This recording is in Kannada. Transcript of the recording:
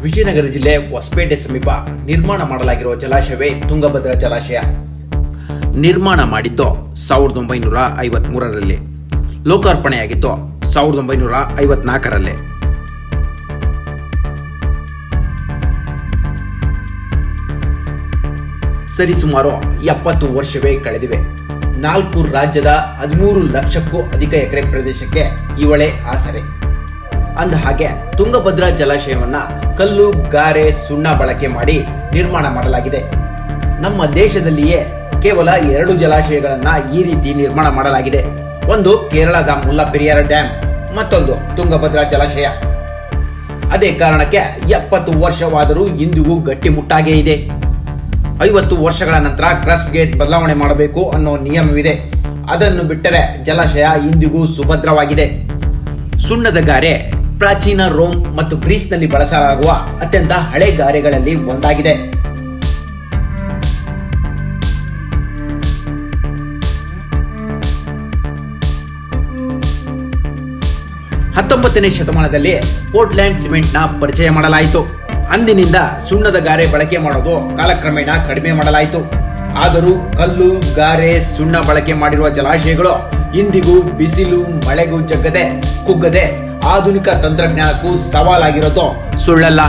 ವಿಜಯನಗರ ಜಿಲ್ಲೆ ಹೊಸಪೇಟೆ ಸಮೀಪ ನಿರ್ಮಾಣ ಮಾಡಲಾಗಿರುವ ಜಲಾಶಯವೇ ತುಂಗಭದ್ರಾ ಜಲಾಶಯ. ನಿರ್ಮಾಣ ಮಾಡಿದ್ದು 1953ರಲ್ಲಿ, ಲೋಕಾರ್ಪಣೆಯಾಗಿದ್ದು 1954ರಲ್ಲಿ. ಸರಿಸುಮಾರು 70 ವರ್ಷವೇ ಕಳೆದಿವೆ. 4 ರಾಜ್ಯದ 13 ಲಕ್ಷಕ್ಕೂ ಅಧಿಕ ಎಕರೆ ಪ್ರದೇಶಕ್ಕೆ ಇವಳೆ ಆಸರೆ. ಅಂದ ಹಾಗೆ ತುಂಗಭದ್ರಾ ಜಲಾಶಯವನ್ನ ಕಲ್ಲು, ಗಾರೆ, ಸುಣ್ಣ ಬಳಕೆ ಮಾಡಿ ನಿರ್ಮಾಣ ಮಾಡಲಾಗಿದೆ. ನಮ್ಮ ದೇಶದಲ್ಲಿಯೇ ಕೇವಲ 2 ಜಲಾಶಯಗಳನ್ನ ಈ ರೀತಿ ನಿರ್ಮಾಣ ಮಾಡಲಾಗಿದೆ. ಒಂದು ಕೇರಳದ ಮುಲ್ಲಪೆರಿಯಾರ್ ಡ್ಯಾಮ್, ಮತ್ತೊಂದು ತುಂಗಭದ್ರಾ ಜಲಾಶಯ. ಅದೇ ಕಾರಣಕ್ಕೆ 70 ವರ್ಷವಾದರೂ ಇಂದಿಗೂ ಗಟ್ಟಿಮುಟ್ಟಾಗೇ ಇದೆ. 50 ವರ್ಷಗಳ ನಂತರ ಕ್ರಸ್ಟ್ ಗೇಟ್ ಬದಲಾವಣೆ ಮಾಡಬೇಕು ಅನ್ನೋ ನಿಯಮವಿದೆ. ಅದನ್ನು ಬಿಟ್ಟರೆ ಜಲಾಶಯ ಇಂದಿಗೂ ಸುಭದ್ರವಾಗಿದೆ. ಸುಣ್ಣದ ಗಾರೆ ಪ್ರಾಚೀನ ರೋಮ್ ಮತ್ತು ಗ್ರೀಸ್ನಲ್ಲಿ ಬಳಸಲಾಗುವ ಅತ್ಯಂತ ಹಳೆ ಗಾರೆಗಳಲ್ಲಿ ಒಂದಾಗಿದೆ. ಹತ್ತೊಂಬತ್ತನೇ ಶತಮಾನದಲ್ಲಿ ಪೋರ್ಟ್ಲ್ಯಾಂಡ್ ಸಿಮೆಂಟ್ ನ ಪರಿಚಯ ಮಾಡಲಾಯಿತು. ಅಂದಿನಿಂದ ಸುಣ್ಣದ ಗಾರೆ ಬಳಕೆ ಮಾಡೋದು ಕಾಲಕ್ರಮೇಣ ಕಡಿಮೆ ಮಾಡಲಾಯಿತು. ಆದರೂ ಕಲ್ಲು, ಗಾರೆ, ಸುಣ್ಣ ಬಳಕೆ ಮಾಡಿರುವ ಜಲಾಶಯಗಳು ಇಂದಿಗೂ ಬಿಸಿಲು, ಮಳೆಗೂ ಕುಗ್ಗದೆ ಆಧುನಿಕ ತಂತ್ರಜ್ಞಾನಕ್ಕೂ ಸವಾಲಾಗಿರೋದು ಸುಳ್ಳಲ್ಲ.